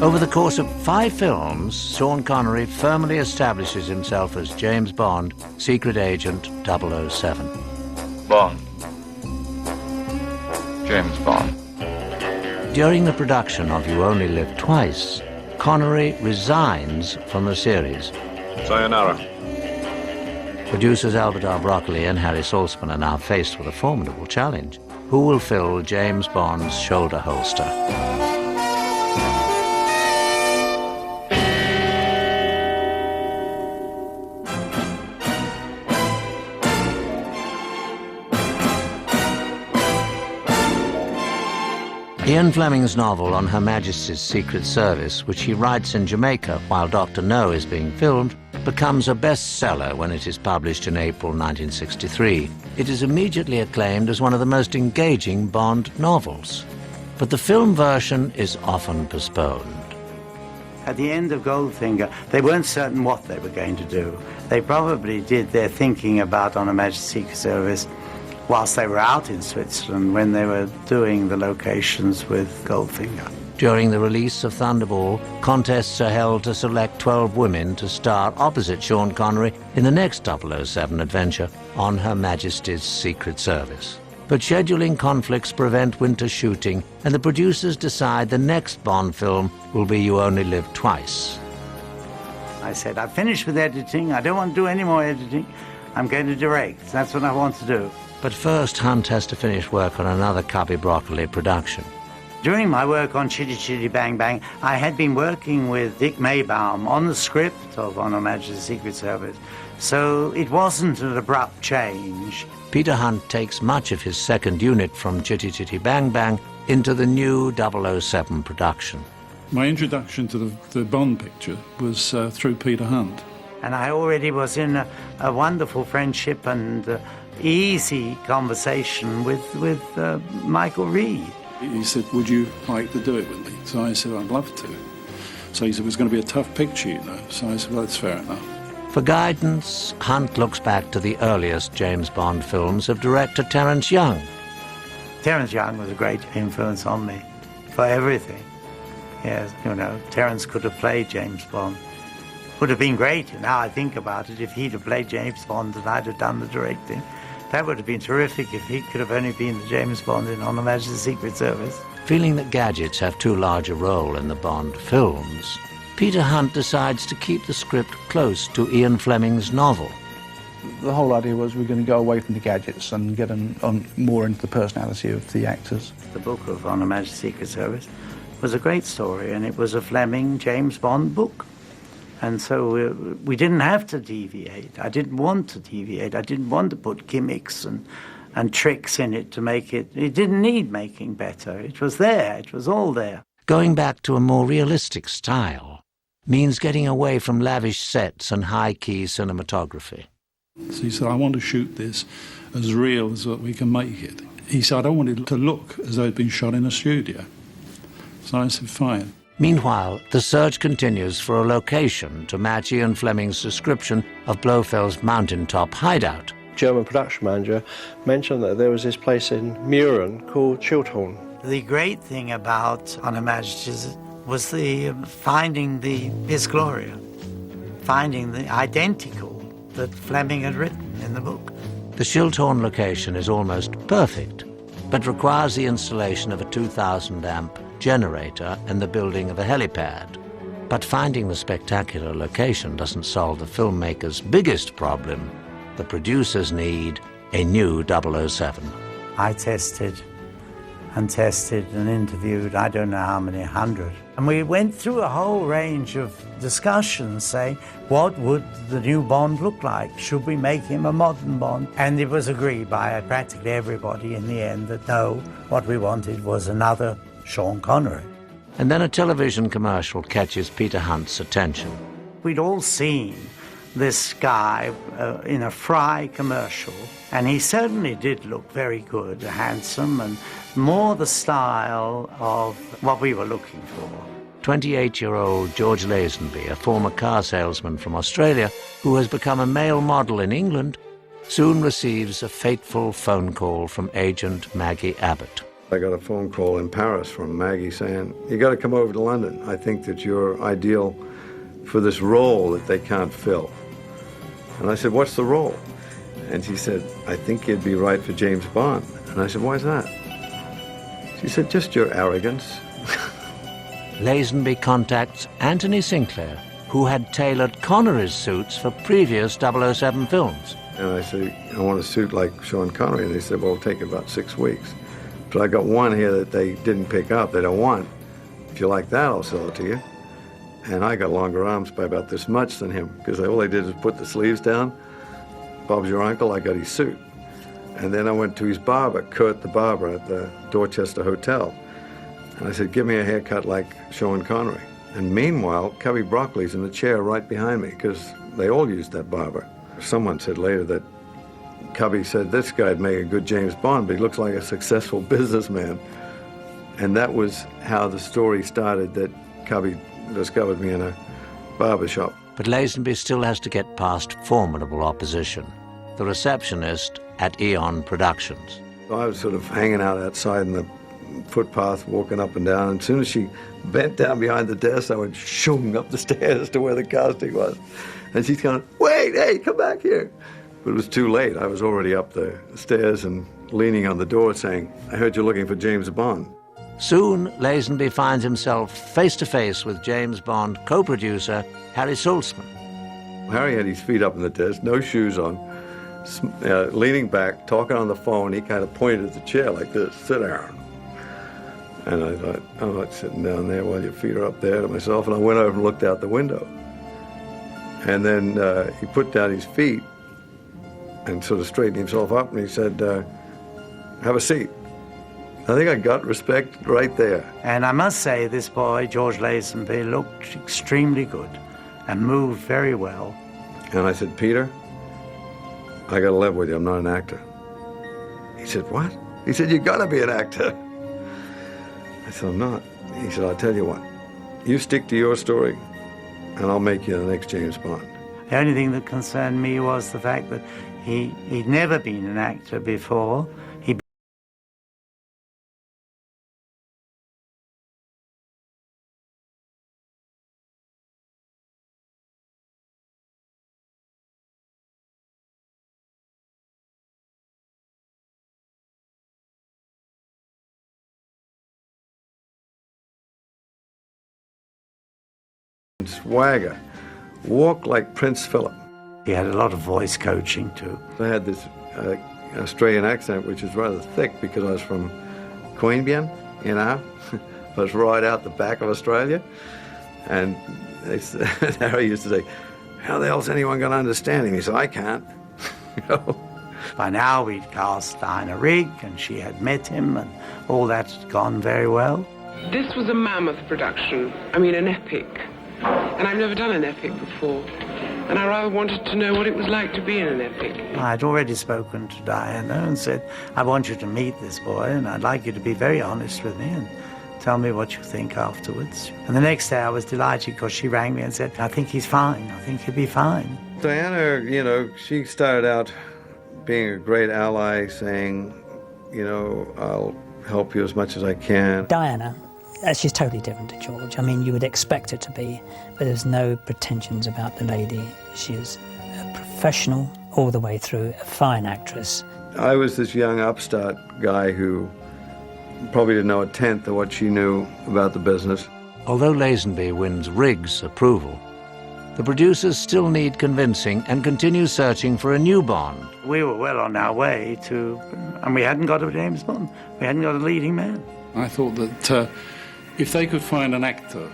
Over the course of 5 films, Sean Connery firmly establishes himself as James Bond, secret agent 007. Bond. James Bond. During the production of You Only Live Twice, Connery resigns from the series. Sayonara. Producers Albert R. Broccoli and Harry Saltzman are now faced with a formidable challenge. Who will fill James Bond's shoulder holster? Ian Fleming's novel on Her Majesty's Secret Service, which he writes in Jamaica while Dr. No is being filmed, becomes a bestseller when it is published in April 1963. It is immediately acclaimed as one of the most engaging Bond novels. But the film version is often postponed. At the end of Goldfinger, they weren't certain what they were going to do. They probably did their thinking about On Her Majesty's Secret Service whilst they were out in Switzerland when they were doing the locations with Goldfinger. During the release of Thunderball, contests are held to select 12 women to star opposite Sean Connery in the next 007 adventure, On Her Majesty's Secret Service. But scheduling conflicts prevent winter shooting, and the producers decide the next Bond film will be You Only Live Twice. I said, I've finished with editing. I don't want to do any more editing. I'm going to direct. That's what I want to do. But first, Hunt has to finish work on another Cubby Broccoli production. During my work on Chitty Chitty Bang Bang, I had been working with Dick Maybaum on the script of On Her Majesty's Secret Service, so it wasn't an abrupt change. Peter Hunt takes much of his second unit from Chitty Chitty Bang Bang into the new 007 production. My introduction to the Bond picture was through Peter Hunt. And I already was in a wonderful friendship and easy conversation with Michael Reed. He said, would you like to do it with me? So I said, I'd love to. So he said, it was going to be a tough picture, you know. So I said, well, that's fair enough. For guidance, Hunt looks back to the earliest James Bond films of director Terence Young. Terence Young was a great influence on me for everything. Yes, you know, Terence could have played James Bond. Would have been great, now I think about it, if he'd have played James Bond and I'd have done the directing. That would have been terrific if he could have only been the James Bond in On Her Majesty's Secret Service. Feeling that gadgets have too large a role in the Bond films, Peter Hunt decides to keep the script close to Ian Fleming's novel. The whole idea was we're going to go away from the gadgets and get on more into the personality of the actors. The book of On Her Majesty's Secret Service was a great story, and it was a Fleming James Bond book. And so we didn't have to deviate. I didn't want to deviate. I didn't want to put gimmicks and tricks in it to make it. It didn't need making better. It was there. It was all there. Going back to a more realistic style means getting away from lavish sets and high-key cinematography. So he said, I want to shoot this as real as we can make it. He said, I don't want it to look as though it'd been shot in a studio. So I said, fine. Meanwhile, the search continues for a location to match Ian Fleming's description of Blofeld's mountaintop hideout. German production manager mentioned that there was this place in Mürren called Schildhorn. The great thing about On Her Majesty's was the finding the Bis Gloria, finding the identical that Fleming had written in the book. The Schildhorn location is almost perfect, but requires the installation of a 2,000-amp generator and the building of a helipad. But finding the spectacular location doesn't solve the filmmaker's biggest problem. The producers need a new 007. I tested and tested and interviewed I don't know how many hundred. And we went through a whole range of discussions saying, what would the new Bond look like? Should we make him a modern Bond? And it was agreed by practically everybody in the end that no, what we wanted was another Sean Connery. And then a television commercial catches Peter Hunt's attention. We'd all seen this guy in a Fry commercial, and he certainly did look very good, handsome, and more the style of what we were looking for. 28-year-old George Lazenby, a former car salesman from Australia who has become a male model in England, soon receives a fateful phone call from agent Maggie Abbott. I got a phone call in Paris from Maggie saying, "You got to come over to London. I think that you're ideal for this role that they can't fill." And I said, "What's the role?" And she said, "I think you'd be right for James Bond." And I said, "Why's that?" She said, "Just your arrogance." Lazenby contacts Anthony Sinclair, who had tailored Connery's suits for previous 007 films. And I said, "I want a suit like Sean Connery." And they said, "Well, it'll take about 6 weeks. But I got one here that they didn't pick up, they don't want. If you like that, I'll sell it to you." And I got longer arms by about this much than him, because all they did was put the sleeves down. "Bob's your uncle," I got his suit. And then I went to his barber, Kurt the barber, at the Dorchester Hotel. And I said, "Give me a haircut like Sean Connery." And meanwhile, Cubby Broccoli's in the chair right behind me, because they all used that barber. Someone said later that Cubby said, "This guy'd make a good James Bond, but he looks like a successful businessman." And that was how the story started, that Cubby discovered me in a barber shop. But Lazenby still has to get past formidable opposition. The receptionist at Eon Productions. I was sort of hanging out outside in the footpath, walking up and down. And as soon as she bent down behind the desk, I went shooing up the stairs to where the casting was. And she's going, "Wait, hey, come back here." But it was too late. I was already up the stairs and leaning on the door saying, "I heard you're looking for James Bond." Soon, Lazenby finds himself face-to-face with James Bond co-producer Harry Saltzman. Harry had his feet up in the desk, no shoes on, leaning back, talking on the phone. He kind of pointed at the chair like this, "Sit down." And I thought, "I'm not sitting down there while your feet are up there," to myself. And I went over and looked out the window. And then he put down his feet and sort of straightened himself up, and he said, "Have a seat." I think I got respect right there. And I must say, this boy, George Lazenby, looked extremely good and moved very well. And I said, "Peter, I got to live with you. I'm not an actor." He said, "What?" He said, "You got to be an actor." I said, "I'm not." He said, "I'll tell you what. You stick to your story, and I'll make you the next James Bond." The only thing that concerned me was the fact that he'd never been an actor before. Swagger, walk like Prince Philip. He had a lot of voice coaching too. I had this Australian accent, which is rather thick because I was from Queanbeyan, you know. I was right out the back of Australia. And Harry used to say, "How the hell's anyone going to understand him?" He said, "I can't." You know? By now we'd cast Diana Rigg, and she had met him, and all that had gone very well. This was a mammoth production, I mean an epic. And I've never done an epic before. And I rather wanted to know what it was like to be in an epic. I'd already spoken to Diana and said, "I want you to meet this boy, and I'd like you to be very honest with me and tell me what you think afterwards." And the next day I was delighted because she rang me and said, "I think he's fine. I think he'll be fine." Diana, you know, she started out being a great ally, saying, you know, "I'll help you as much as I can." Diana, she's totally different to George. I mean, you would expect her to be, but there's no pretensions about the lady. She is a professional all the way through, a fine actress. I was this young upstart guy who probably didn't know a tenth of what she knew about the business. Although Lazenby wins Rigg's approval, the producers still need convincing and continue searching for a new Bond. We were well on our way to, and we hadn't got a James Bond. We hadn't got a leading man. I thought that if they could find an actor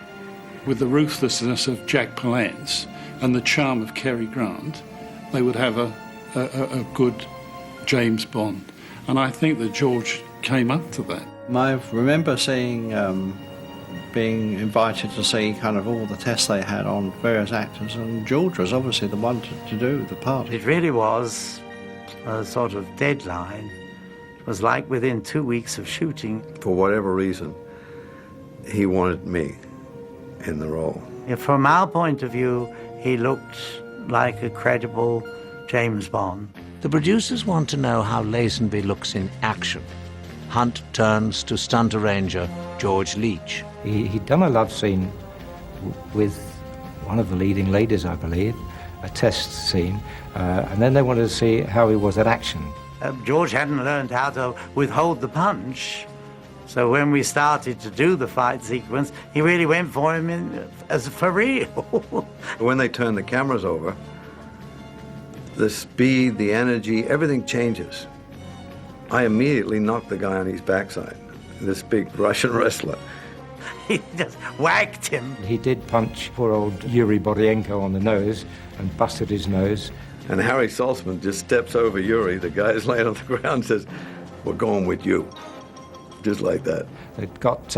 with the ruthlessness of Jack Palance and the charm of Cary Grant, they would have a good James Bond. And I think that George came up to that. I remember being invited to see kind of all the tests they had on various actors, and George was obviously the one to do the part. It really was a sort of deadline. It was like within 2 weeks of shooting. For whatever reason, he wanted me in the role. From our point of view, he looked like a credible James Bond. The producers want to know how Lazenby looks in action, Hunt turns to stunt arranger George Leach. He'd done a love scene with one of the leading ladies, I believe, a test scene, and then they wanted to see how he was at action. George hadn't learned how to withhold the punch, so when we started to do the fight sequence, he really went for him as for real. When they turn the cameras over, the speed, the energy, everything changes. I immediately knocked the guy on his backside, this big Russian wrestler. He just whacked him. He did punch poor old Yuri Boryenko on the nose and busted his nose. And Harry Saltzman just steps over Yuri, the guy's laying on the ground, and says, "We're going with you." Just like that. It got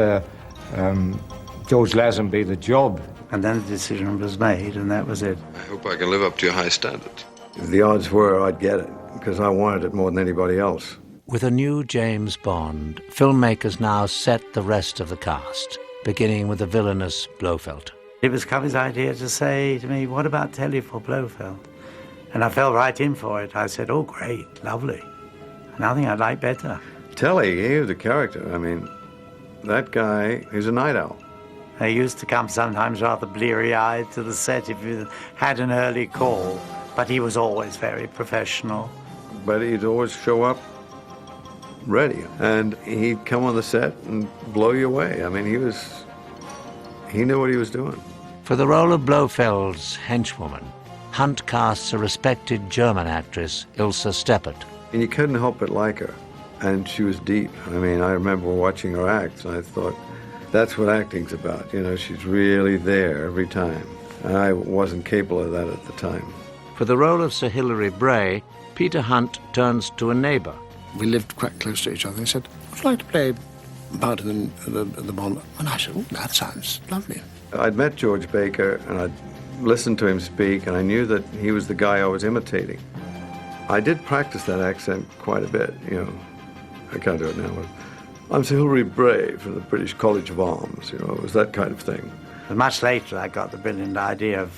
George Lazenby the job. And then the decision was made, and that was it. I hope I can live up to your high standards. The odds were I'd get it, because I wanted it more than anybody else. With a new James Bond, filmmakers now set the rest of the cast, beginning with the villainous Blofeld. It was Covey's idea to say to me, "What about Telly for Blofeld?" And I fell right in for it. I said, "Oh, great, lovely. Nothing I'd like better." Telly, he was a character. I mean, that guy, he's a night owl. He used to come sometimes rather bleary-eyed to the set if you had an early call, but he was always very professional. But he'd always show up ready, and he'd come on the set and blow you away. I mean, he knew what he was doing. For the role of Blofeld's henchwoman, Hunt casts a respected German actress, Ilse Steppert. And you couldn't help but like her, and she was deep. I mean, I remember watching her act, and I thought, that's what acting's about. You know, she's really there every time. And I wasn't capable of that at the time. For the role of Sir Hilary Bray, Peter Hunt turns to a neighbour. We lived quite close to each other. He said, "Would you like to play part in the Bond?" And I said, "Oh, that sounds lovely." I'd met George Baker, and I'd listened to him speak, and I knew that he was the guy I was imitating. I did practice that accent quite a bit, you know. I can't do it now. "I'm Sir Hilary Bray from the British College of Arms," you know, it was that kind of thing. And much later, I got the brilliant idea of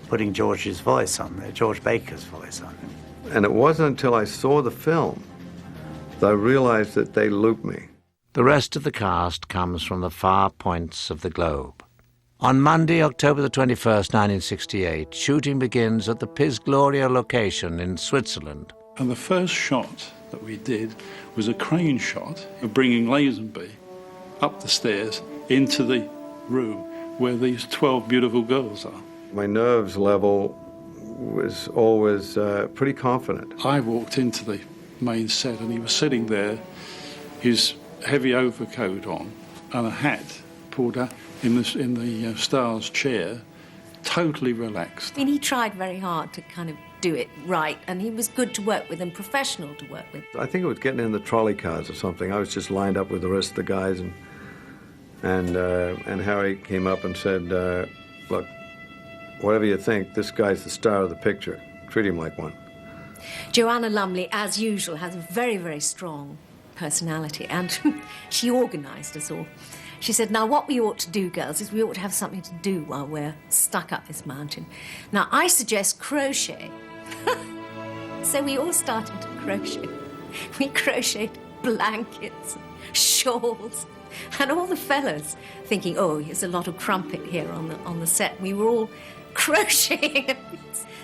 putting George's voice on there, George Baker's voice on it. And it wasn't until I saw the film that I realized that they looped me. The rest of the cast comes from the far points of the globe. On Monday, October the 21st, 1968, shooting begins at the Piz Gloria location in Switzerland. And the first shot that we did was a crane shot of bringing Lazenby up the stairs into the room where these 12 beautiful girls are. My nerves level was always pretty confident. I walked into the main set and he was sitting there, his heavy overcoat on and a hat pulled up in the star's chair, totally relaxed. I mean, he tried very hard to kind of do it right, and he was good to work with and professional to work with. I think it was getting in the trolley cars or something. I was just lined up with the rest of the guys, and Harry came up and said, "Look, whatever you think, this guy's the star of the picture. Treat him like one." Joanna Lumley, as usual, has a very, very strong personality, and she organised us all. She said, "Now, what we ought to do, girls, is we ought to have something to do while we're stuck up this mountain. Now, I suggest crochet." So we all started to crochet. We crocheted blankets, shawls, and all the fellas thinking, "Oh, there's a lot of crumpet here on the set." We were all crocheting.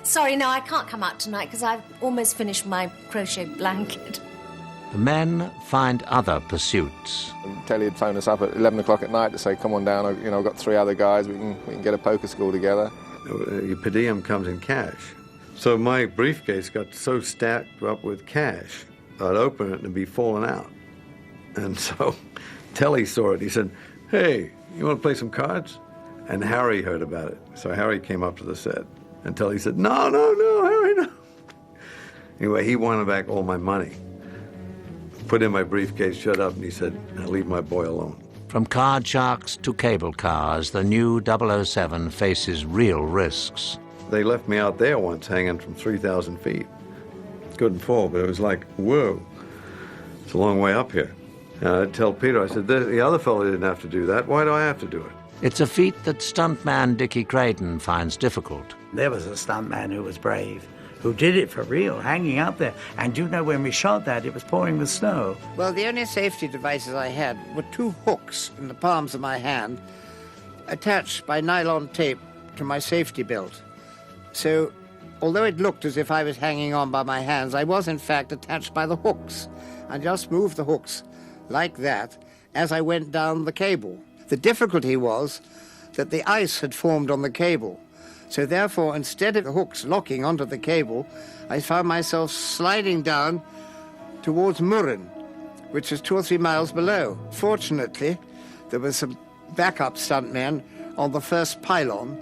"Sorry, no, I can't come out tonight because I've almost finished my crochet blanket." The men find other pursuits. Telly had phoned us up at 11 o'clock at night to say, "Come on down, I've got 3 other guys, we can get a poker school together." Your per diem comes in cash. So my briefcase got so stacked up with cash, I'd open it and it'd be falling out. And so Telly saw it. He said, "Hey, you want to play some cards?" And Harry heard about it. So Harry came up to the set. And Telly said, No, Harry, no." Anyway, he wanted back all my money. Put in my briefcase, shut up, and he said, "Now leave my boy alone." From card sharks to cable cars, the new 007 faces real risks. They left me out there once hanging from 3,000 feet. Couldn't fall, but it was like, whoa, it's a long way up here. And I'd tell Peter, I said, the other fellow didn't have to do that. Why do I have to do it? It's a feat that stuntman Dickie Creighton finds difficult. There was a stuntman who was brave, who did it for real, hanging up there. And you know, when we shot that, it was pouring with snow. Well, the only safety devices I had were 2 hooks in the palms of my hand, attached by nylon tape to my safety belt. So, although it looked as if I was hanging on by my hands, I was in fact attached by the hooks. I just moved the hooks like that as I went down the cable. The difficulty was that the ice had formed on the cable. So therefore, instead of the hooks locking onto the cable, I found myself sliding down towards Murren, which is 2 or 3 miles below. Fortunately, there were some backup stuntmen on the first pylon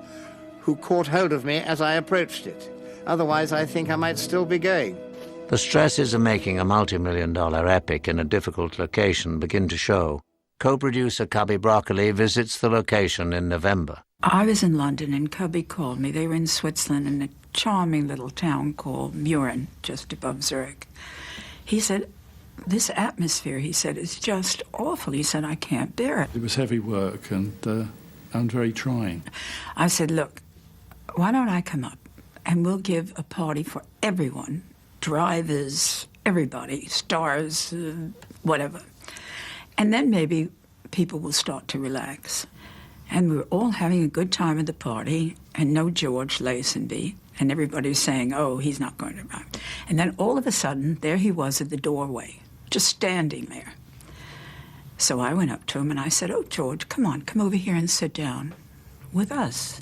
who caught hold of me as I approached it. Otherwise, I think I might still be going. The stresses of making a multi-million-dollar epic in a difficult location begin to show. Co-producer Cubby Broccoli visits the location in November. I was in London and Cubby called me. They were in Switzerland in a charming little town called Murren, just above Zurich. He said, this atmosphere, he said, is just awful. He said, I can't bear it. It was heavy work and very trying. I said, look, why don't I come up and we'll give a party for everyone, drivers, everybody, stars, whatever. And then maybe people will start to relax. And we were all having a good time at the party, and no George Lazenby, and everybody was saying, oh, he's not going to arrive. And then all of a sudden, there he was at the doorway, just standing there. So I went up to him and I said, oh, George, come on, come over here and sit down with us.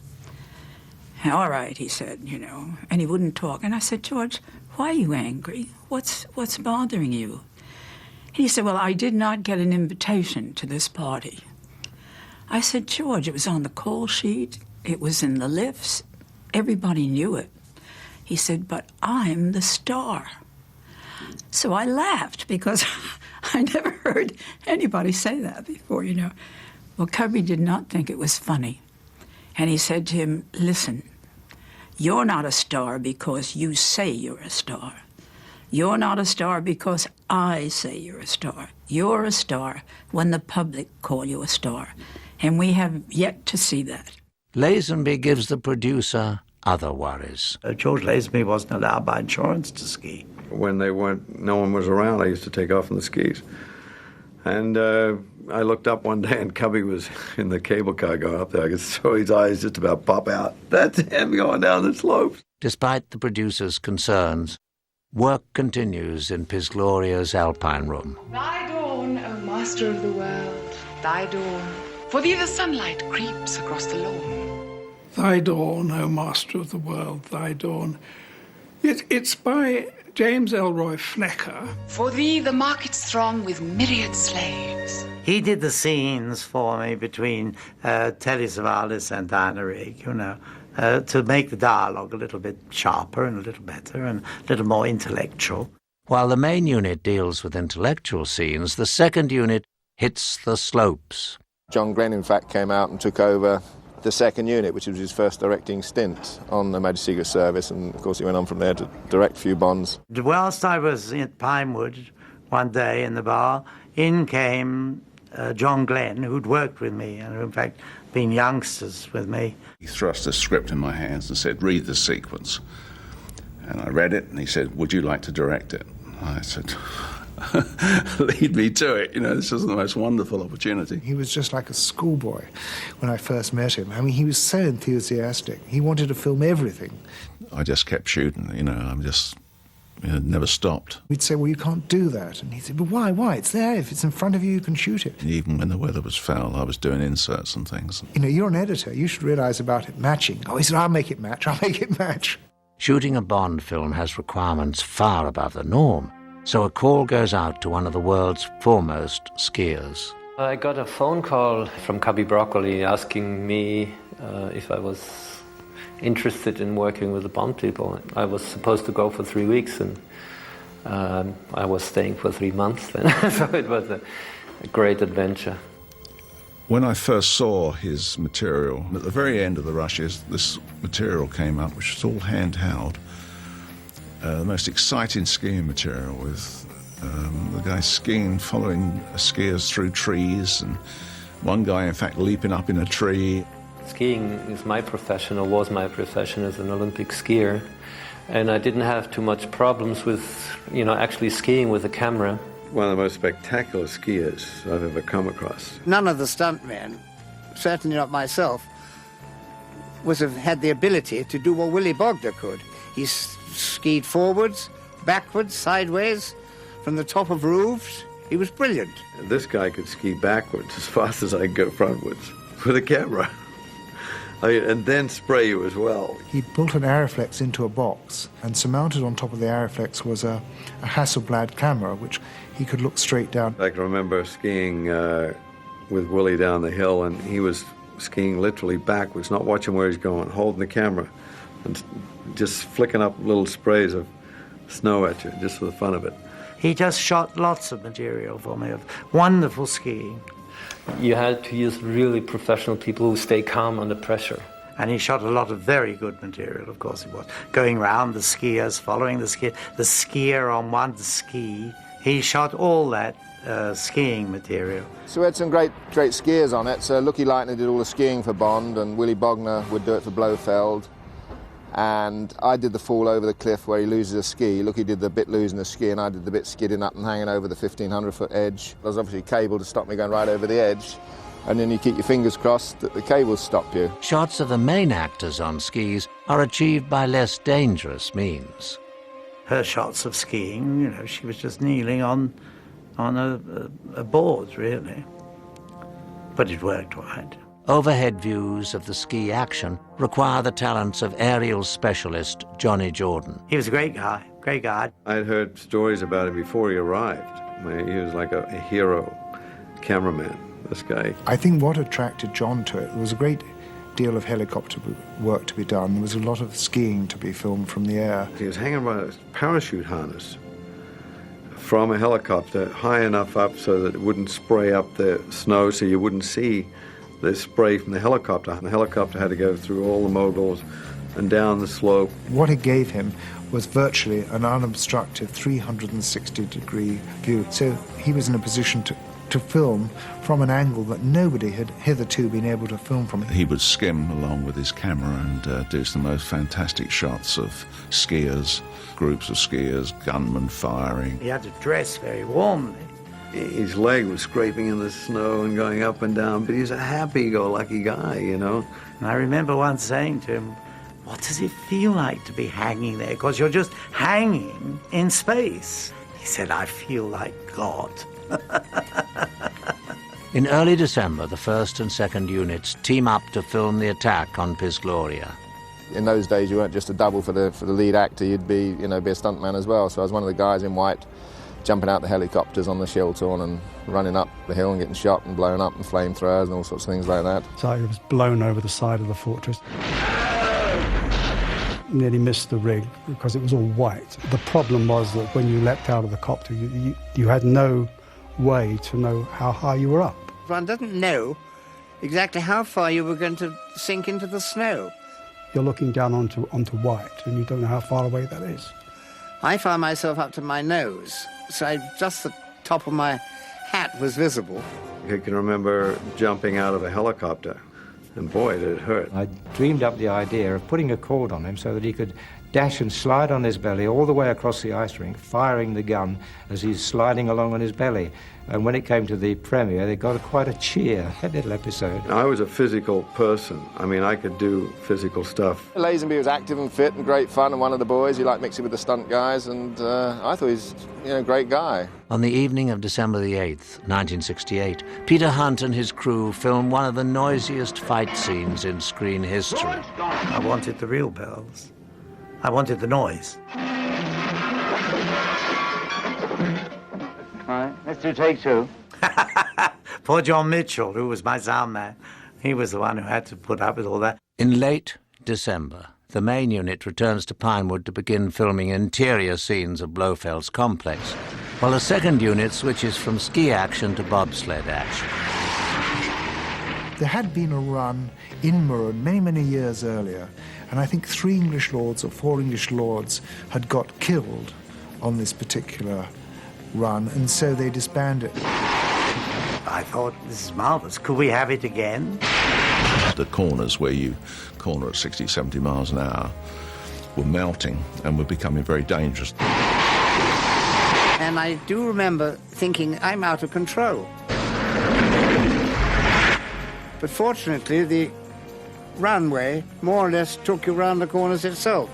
All right, he said, you know, and he wouldn't talk. And I said, George, why are you angry? What's bothering you? He said, well, I did not get an invitation to this party. I said, George, it was on the call sheet, it was in the lifts, everybody knew it. He said, but I'm the star. So I laughed because I never heard anybody say that before, you know. Well, Cubby did not think it was funny. And he said to him, listen, you're not a star because you say you're a star. You're not a star because I say you're a star. You're a star when the public call you a star. And we have yet to see that. Lazenby gives the producer other worries. George Lazenby wasn't allowed by insurance to ski. When no one was around, I used to take off on the skis. And I looked up one day and Cubby was in the cable car going up there. I could saw his eyes just about pop out. That's him going down the slopes. Despite the producer's concerns, work continues in Pizgloria's Alpine Room. Thy dawn, O master of the world, thy dawn. For thee the sunlight creeps across the lawn. Thy dawn, O master of the world, thy dawn. It's by James Elroy Flecker. For thee the markets throng with myriad slaves. He did the scenes for me between Telly Savalas and Diana Rigg, you know, to make the dialogue a little bit sharper and a little better and a little more intellectual. While the main unit deals with intellectual scenes, the second unit hits the slopes. John Glenn, in fact, came out and took over the second unit, which was his first directing stint on the Majesty Secret Service, and of course he went on from there to direct a few Bonds. Whilst I was at Pinewood one day in the bar, in came John Glenn, who'd worked with me and in fact been youngsters with me. He thrust a script in my hands and said, read the sequence. And I read it and he said, would you like to direct it? I said, lead me to it. You know, this is the most wonderful opportunity. He was just like a schoolboy when I first met him. I mean, he was so enthusiastic. He wanted to film everything. I just kept shooting, you know, I'm just, never stopped. We'd say, well, you can't do that. And he'd say, but why? Why? It's there. If it's in front of you, you can shoot it. Even when the weather was foul, I was doing inserts and things. You know, you're an editor. You should realize about it matching. Oh, he said, I'll make it match. I'll make it match. Shooting a Bond film has requirements far above the norm. So a call goes out to one of the world's foremost skiers. I got a phone call from Cubby Broccoli asking me if I was interested in working with the Bond people. I was supposed to go for 3 weeks and I was staying for 3 months then, so it was a great adventure. When I first saw his material, at the very end of the rushes, this material came up, which was all handheld. The most exciting skiing material with the guy skiing, following skiers through trees, and one guy, in fact, leaping up in a tree. Skiing is my profession, or was my profession as an Olympic skier, and I didn't have too much problems with, actually skiing with a camera. One of the most spectacular skiers I've ever come across. None of the stuntmen, certainly not myself, had the ability to do what Willy Bogner could. He skied forwards, backwards, sideways, from the top of roofs. He was brilliant. This guy could ski backwards as fast as I could go frontwards with a camera. And then spray you as well. He built an Aeroflex into a box, and surmounted on top of the Aeroflex was a Hasselblad camera, which he could look straight down. I can remember skiing with Willie down the hill, and he was skiing literally backwards, not watching where he's going, holding the camera, and just flicking up little sprays of snow at you, just for the fun of it. He just shot lots of material for me, of wonderful skiing. You had to use really professional people who stay calm under pressure. And he shot a lot of very good material, of course he was. Going round the skiers, following the skier on one ski. He shot all that skiing material. So we had some great skiers on it. So Lucky Lightning did all the skiing for Bond, and Willy Bogner would do it for Blofeld. And I did the fall over the cliff where he loses a ski. Lucky did the bit losing the ski, and I did the bit skidding up and hanging over the 1,500-foot edge. There was obviously a cable to stop me going right over the edge. And then you keep your fingers crossed that the cables stop you. Shots of the main actors on skis are achieved by less dangerous means. Her shots of skiing, she was just kneeling on a board, really. But it worked right. Overhead views of the ski action require the talents of aerial specialist Johnny Jordan. He was a great guy, great guy. I'd heard stories about him before he arrived. He was like a hero cameraman, this guy. I think what attracted John to it was a great deal of helicopter work to be done. There was a lot of skiing to be filmed from the air. He was hanging by a parachute harness from a helicopter high enough up so that it wouldn't spray up the snow, so you wouldn't see the spray from the helicopter. And the helicopter had to go through all the moguls and down the slope. What it gave him was virtually an unobstructed 360-degree view. So he was in a position to film from an angle that nobody had hitherto been able to film from. He would skim along with his camera and do some most fantastic shots of skiers, groups of skiers, gunmen firing. He had to dress very warmly. His leg was scraping in the snow and going up and down, but he's a happy-go-lucky guy, And I remember once saying to him, what does it feel like to be hanging there? Because you're just hanging in space. He said, I feel like God. In early December, the 1st and 2nd units team up to film the attack on Piz Gloria. In those days, you weren't just a double for the lead actor, you'd be, be a stuntman as well. So I was one of the guys in white, jumping out the helicopters on the Shiltorn and running up the hill and getting shot and blown up and flamethrowers and all sorts of things like that. So it was blown over the side of the fortress. Nearly missed the rig because it was all white. The problem was that when you leapt out of the copter, you had no way to know how high you were up. One doesn't know exactly how far you were going to sink into the snow. You're looking down onto white, and you don't know how far away that is. I found myself up to my nose, so just the top of my hat was visible. I can remember jumping out of a helicopter, and boy, did it hurt. I dreamed up the idea of putting a cord on him so that he could dash and slide on his belly all the way across the ice rink, firing the gun as he's sliding along on his belly. And when it came to the premiere, they got quite a cheer, that little episode. I was a physical person. I could do physical stuff. Lazenby was active and fit and great fun, and one of the boys. He liked mixing with the stunt guys, and I thought he was a great guy. On the evening of December the 8th, 1968, Peter Hunt and his crew filmed one of the noisiest fight scenes in screen history. I wanted the real bells. I wanted the noise. All right, let's do take two. Poor John Mitchell, who was my sound man, he was the one who had to put up with all that. In late December, the main unit returns to Pinewood to begin filming interior scenes of Blofeld's complex, while the 2nd unit switches from ski action to bobsled action. There had been a run in Murren many, many years earlier, and I think 3 English lords or 4 English lords had got killed on this particular run, and so they disbanded. I thought, this is marvellous. Could we have it again? The corners where you corner at 60, 70 miles an hour, were melting and were becoming very dangerous. And I do remember thinking, I'm out of control. But fortunately, the runway more or less took you round the corners itself.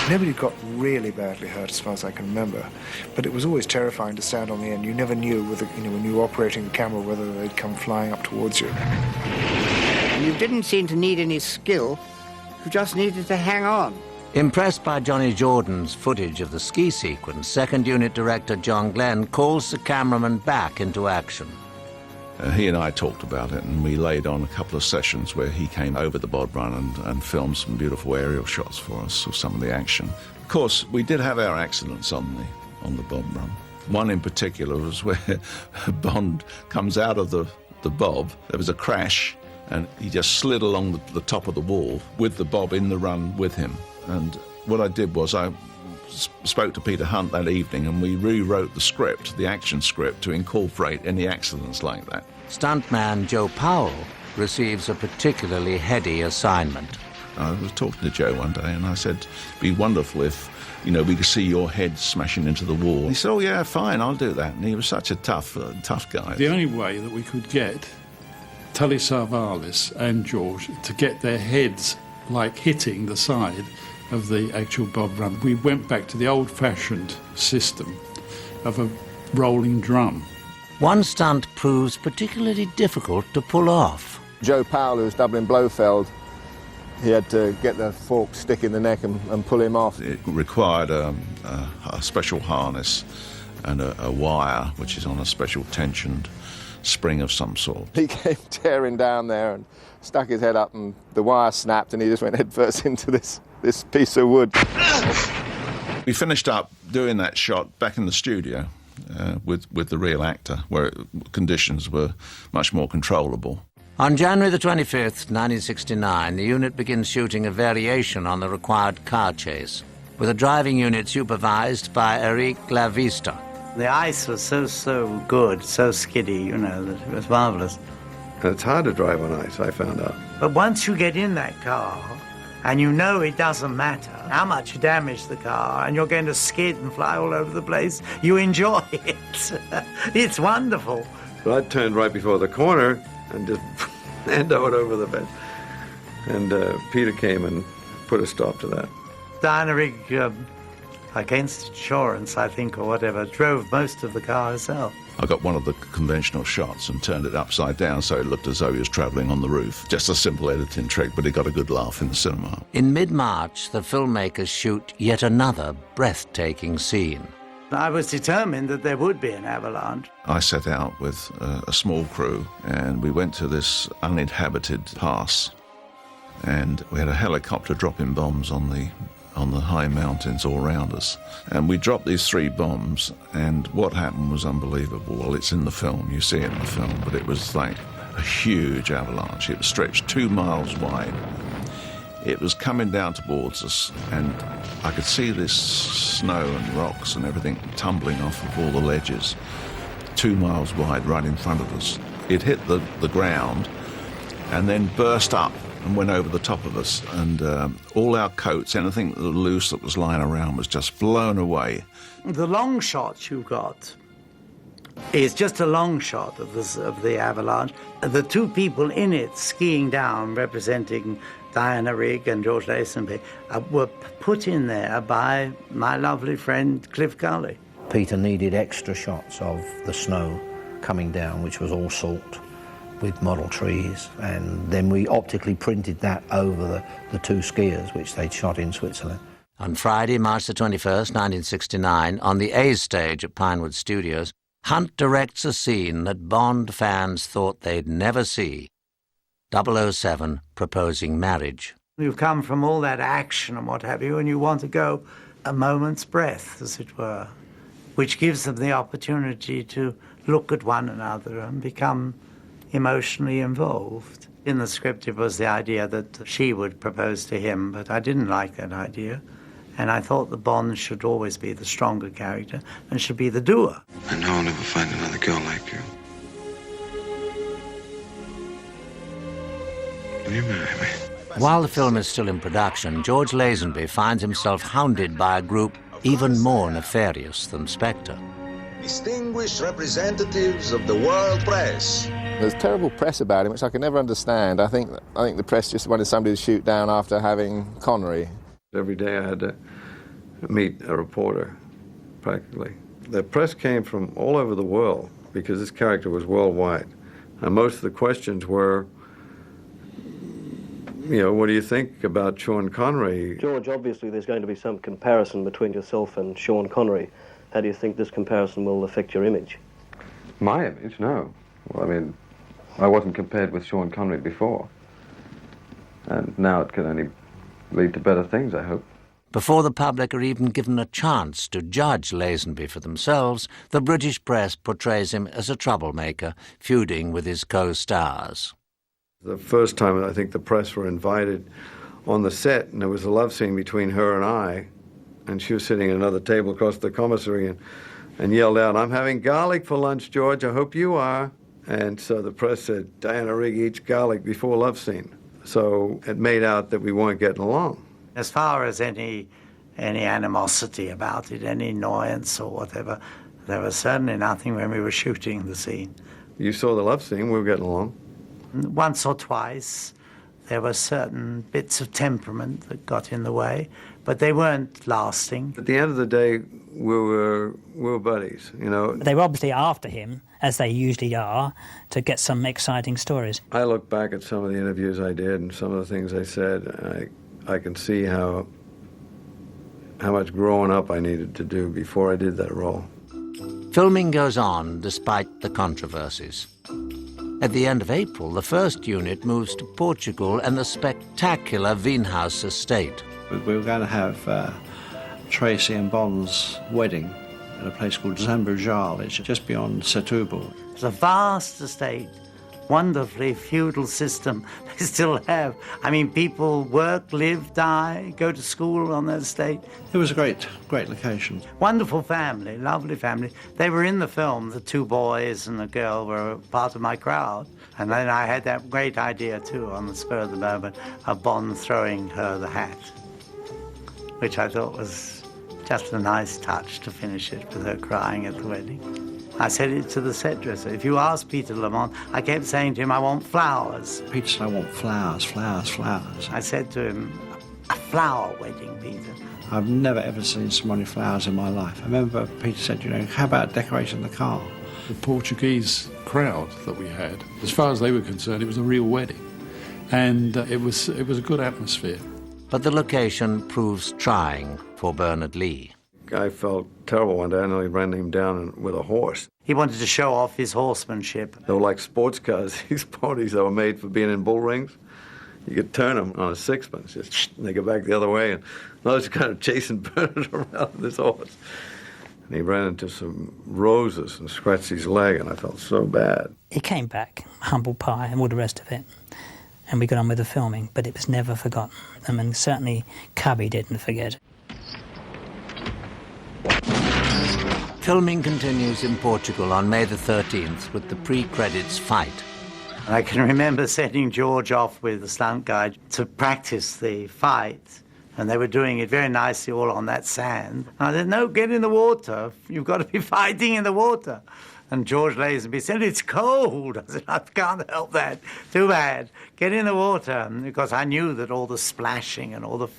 Nobody got really badly hurt, as far as I can remember, but it was always terrifying to stand on the end. You never knew whether, when you were operating the camera, whether they'd come flying up towards you. And you didn't seem to need any skill. You just needed to hang on. Impressed by Johnny Jordan's footage of the ski sequence, 2nd Unit Director John Glenn calls the cameraman back into action. He and I talked about it, and we laid on a couple of sessions where he came over the Bob Run and filmed some beautiful aerial shots for us of some of the action. Of course, we did have our accidents on the Bob Run. One in particular was where Bond comes out of the Bob. There was a crash, and he just slid along the top of the wall with the Bob in the run with him. And what I did was I spoke to Peter Hunt that evening, and we rewrote the script, the action script, to incorporate any accidents like that. Stuntman Joe Powell receives a particularly heady assignment. I was talking to Joe one day, and I said, it'd be wonderful if, we could see your head smashing into the wall. He said, oh yeah, fine, I'll do that. And he was such a tough guy. The only way that we could get Tully Savalas and George to get their heads hitting the side of the actual Bob Run, we went back to the old-fashioned system of a rolling drum. One stunt proves particularly difficult to pull off. Joe Powell, who was doubling Blofeld, he had to get the fork stick in the neck and pull him off. It required a special harness and a wire, which is on a special tensioned spring of some sort. He came tearing down there and stuck his head up, and the wire snapped, and he just went headfirst into this piece of wood. We finished up doing that shot back in the studio with the real actor, where conditions were much more controllable. On January the 25th, 1969, the unit begins shooting a variation on the required car chase, with a driving unit supervised by Eric Lavista. The ice was so good, so skiddy, that it was marvellous. And it's hard to drive on ice, I found out. But once you get in that car, and it doesn't matter how much you damage the car, and you're going to skid and fly all over the place, you enjoy it. It's wonderful. But I turned right before the corner and just end-out over the bed. And Peter came and put a stop to that. Diana Rigg, against insurance, I think, or whatever, drove most of the car herself. I got one of the conventional shots and turned it upside down so it looked as though he was travelling on the roof. Just a simple editing trick, but it got a good laugh in the cinema. In mid-March, the filmmakers shoot yet another breathtaking scene. I was determined that there would be an avalanche. I set out with a small crew, and we went to this uninhabited pass, and we had a helicopter dropping bombs on the high mountains all around us. And we dropped these 3 bombs, and what happened was unbelievable. Well, it's in the film, you see it in the film, but it was like a huge avalanche. It was stretched 2 miles wide. It was coming down towards us, and I could see this snow and rocks and everything tumbling off of all the ledges, 2 miles wide right in front of us. It hit the ground and then burst up and went over the top of us, and all our coats, anything that was loose that was lying around, was just blown away. The long shot you got is just a long shot of the avalanche. The 2 people in it skiing down, representing Diana Rigg and George Lazenby, were put in there by my lovely friend Cliff Gully. Peter needed extra shots of the snow coming down, which was all salt, with model trees, and then we optically printed that over the 2 skiers which they'd shot in Switzerland. On Friday, March the 21st, 1969, on the A stage at Pinewood Studios, Hunt directs a scene that Bond fans thought they'd never see. 007 proposing marriage. You've come from all that action and what have you, and you want to go a moment's breath, as it were, which gives them the opportunity to look at one another and become emotionally involved. In the script, it was the idea that she would propose to him, but I didn't like that idea. And I thought the Bond should always be the stronger character and should be the doer. I know I'll never find another girl like you. Will you marry me? While the film is still in production, George Lazenby finds himself hounded by a group even more nefarious than Spectre. Distinguished representatives of the world press. There's terrible press about him, which I can never understand. I think the press just wanted somebody to shoot down after having Connery. Every day I had to meet a reporter, practically. The press came from all over the world because this character was worldwide. And most of the questions were, what do you think about Sean Connery? George, obviously there's going to be some comparison between yourself and Sean Connery. How do you think this comparison will affect your image? My image? No. Well, I mean, I wasn't compared with Sean Connery before. And now it can only lead to better things, I hope. Before the public are even given a chance to judge Lazenby for themselves, the British press portrays him as a troublemaker, feuding with his co-stars. The first time I think the press were invited on the set, and there was a love scene between her and I, and she was sitting at another table across the commissary and yelled out, "I'm having garlic for lunch, George, I hope you are." And so the press said, "Diana Rigg eats garlic before love scene." So it made out that we weren't getting along. As far as any animosity about it, any annoyance or whatever, there was certainly nothing when we were shooting the scene. You saw the love scene, we were getting along. Once or twice, there were certain bits of temperament that got in the way, but they weren't lasting. At the end of the day, we were buddies, They were obviously after him, as they usually are, to get some exciting stories. I look back at some of the interviews I did and some of the things I said, and I can see how much growing up I needed to do before I did that role. Filming goes on despite the controversies. At the end of April, the first unit moves to Portugal and the spectacular Wienhouse estate. We were going to have Tracy and Bond's wedding at a place called Zambujar, it's just beyond Setúbal. It's a vast estate, wonderfully feudal system they still have. I mean, people work, live, die, go to school on that estate. It was a great location. Wonderful family, lovely family. They were in the film, the two boys and the girl were part of my crowd. And then I had that great idea, too, on the spur of the moment, of Bond throwing her the hat, which I thought was just a nice touch to finish it with her crying at the wedding. I said it to the set dresser. If you ask Peter Lamont, I kept saying to him, I want flowers. Peter said, I want flowers, flowers, flowers. I said to him, a flower wedding, Peter. I've never ever seen so many flowers in my life. I remember Peter said, how about decorating the car? The Portuguese crowd that we had, as far as they were concerned, it was a real wedding. And it was a good atmosphere. But the location proves trying for Bernard Lee. I felt terrible one day. I nearly ran him down with a horse. He wanted to show off his horsemanship. They were like sports cars, these ponies that were made for being in bull rings. You could turn them on a sixpence, and they go back the other way. And I was kind of chasing Bernard around this horse. And he ran into some roses and scratched his leg, and I felt so bad. He came back, humble pie and all the rest of it. And we got on with the filming, but it was never forgotten. I mean, certainly Cubby didn't forget it. Filming continues in Portugal on May the 13th with the pre-credits fight. I can remember sending George off with the stunt guy to practice the fight, and they were doing it very nicely all on that sand. And I said, no, get in the water. You've got to be fighting in the water. And George Lazenby said, it's cold. I said, I can't help that. Too bad. Get in the water. Because I knew that all the splashing and all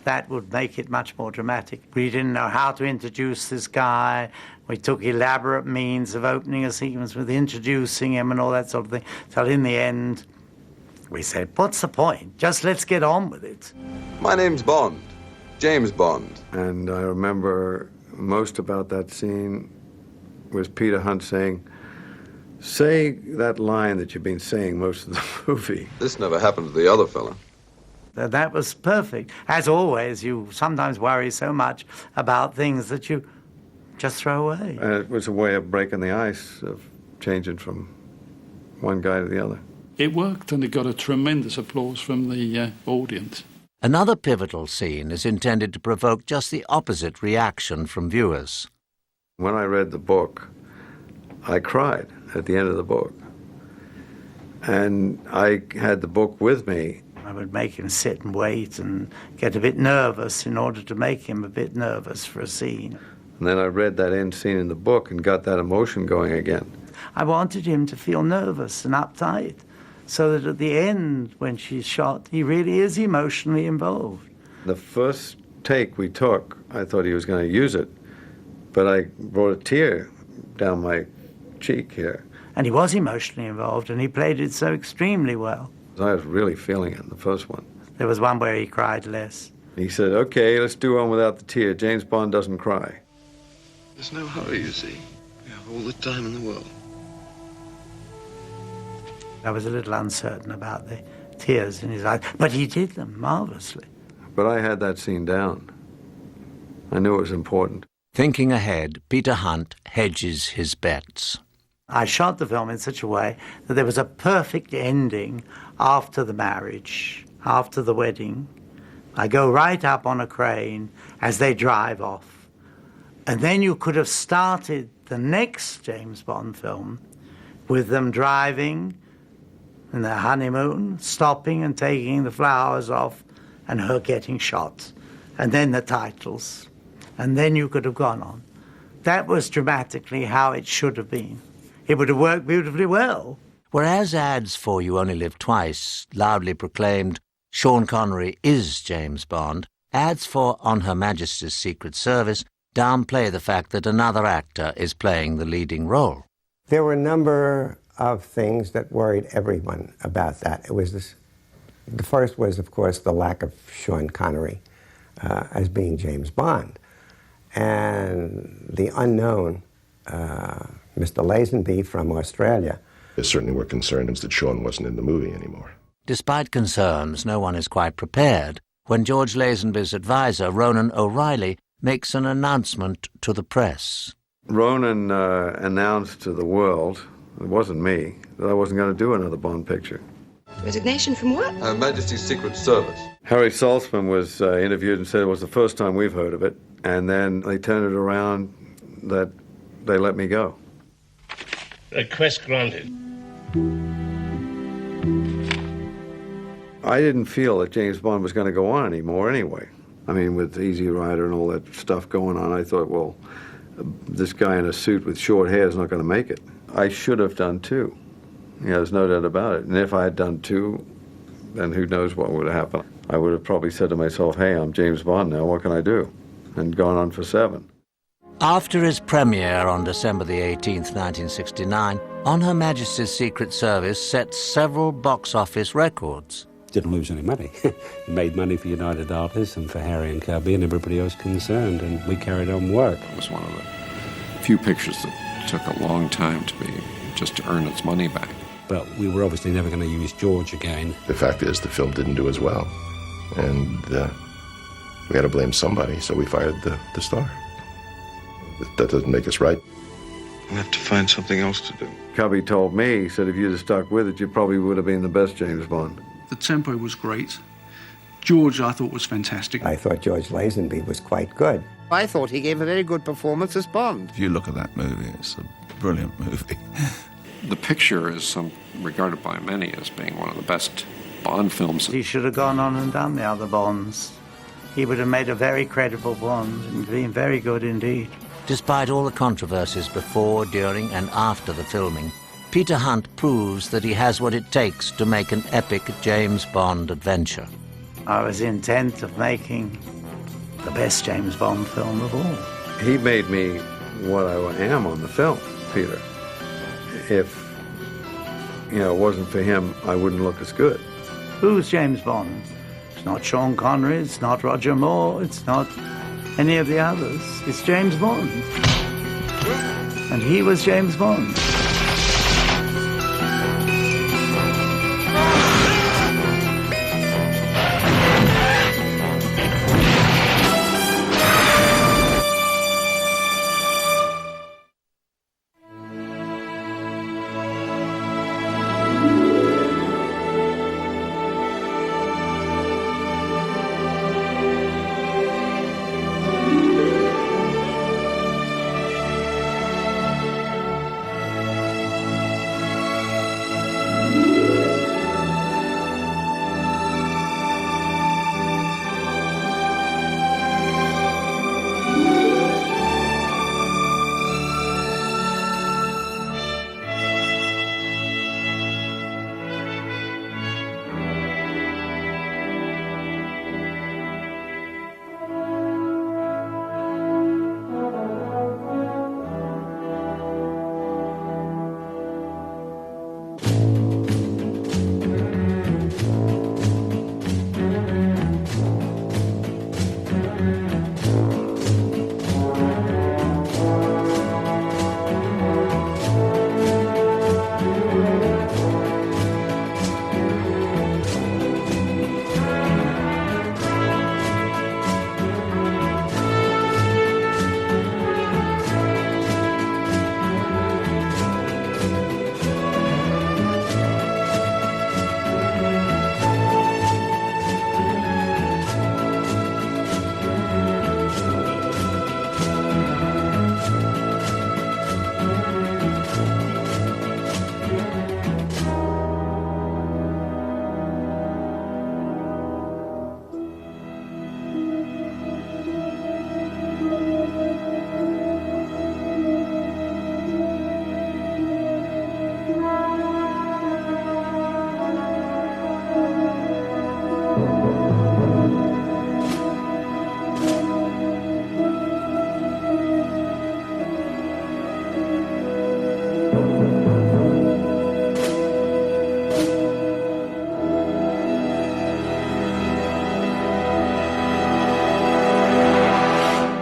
that would make it much more dramatic. We didn't know how to introduce this guy. We took elaborate means of opening a sequence with introducing him and all that sort of thing. So in the end, we said, what's the point? Just let's get on with it. My name's Bond, James Bond. And I remember most about that scene was Peter Hunt saying, say that line that you've been saying most of the movie. This never happened to the other fella. That was perfect. As always, you sometimes worry so much about things that you just throw away. And it was a way of breaking the ice, of changing from one guy to the other. It worked, and it got a tremendous applause from the audience. Another pivotal scene is intended to provoke just the opposite reaction from viewers. When I read the book, I cried at the end of the book. And I had the book with me, I would make him sit and wait and get a bit nervous in order to make him a bit nervous for a scene. And then I read that end scene in the book and got that emotion going again. I wanted him to feel nervous and uptight, so that at the end, when she's shot, he really is emotionally involved. The first take we took, I thought he was going to use it, but I brought a tear down my cheek here. And he was emotionally involved, and he played it so extremely well. I was really feeling it in the first one. There was one where he cried less. He said, okay, let's do one without the tear. James Bond doesn't cry. There's no hurry, you see. We have all the time in the world. I was a little uncertain about the tears in his eyes, but he did them marvelously. But I had that scene down. I knew it was important. Thinking ahead, Peter Hunt hedges his bets. I shot the film in such a way that there was a perfect ending after the marriage, after the wedding. I go right up on a crane as they drive off. And then you could have started the next James Bond film with them driving in their honeymoon, stopping and taking the flowers off, and her getting shot. And then the titles. And then you could have gone on. That was dramatically how it should have been. It would have worked beautifully well. Whereas ads for You Only Live Twice loudly proclaimed Sean Connery is James Bond, ads for On Her Majesty's Secret Service downplay the fact that another actor is playing the leading role. There were a number of things that worried everyone about that. It was this. The first was, of course, the lack of Sean Connery as being James Bond. And the unknown, Mr. Lazenby from Australia. There certainly were concerns that Sean wasn't in the movie anymore. Despite concerns, no one is quite prepared when George Lazenby's advisor, Ronan O'Reilly, makes an announcement to the press. Ronan announced to the world, it wasn't me, that I wasn't going to do another Bond picture. Resignation from what? Her Majesty's Secret Service. Harry Saltzman was interviewed and said it was the first time we've heard of it. And then they turned it around that they let me go. Request granted. I didn't feel that James Bond was going to go on anymore anyway. I mean, with Easy Rider and all that stuff going on, I thought, well, this guy in a suit with short hair is not going to make it. I should have done two. Yeah, there's no doubt about it. And if I had done two, then who knows what would have happened. I would have probably said to myself, hey, I'm James Bond now, what can I do? And gone on for 7. After his premiere on December the 18th, 1969, On Her Majesty's Secret Service set several box office records. Didn't lose any money. Made money for United Artists and for Harry and Cubby and everybody else concerned, and we carried on work. It was one of the few pictures that took a long time just to earn its money back. But we were obviously never going to use George again. The fact is, the film didn't do as well, and we had to blame somebody, so we fired the star. That doesn't make us right. We have to find something else to do. Cubby told me, he said, if you'd have stuck with it, you probably would have been the best James Bond. The tempo was great. George, I thought, was fantastic. I thought George Lazenby was quite good. I thought he gave a very good performance as Bond. If you look at that movie, it's a brilliant movie. The picture is regarded by many as being one of the best Bond films. He should have gone on and done the other Bonds. He would have made a very credible Bond and been very good indeed. Despite all the controversies before, during and after the filming, Peter Hunt proves that he has what it takes to make an epic James Bond adventure. I was intent of making the best James Bond film of all. He made me what I am on the film, Peter. If, it wasn't for him, I wouldn't look as good. Who's James Bond? It's not Sean Connery, it's not Roger Moore, it's not any of the others. It's James Bond. And he was James Bond.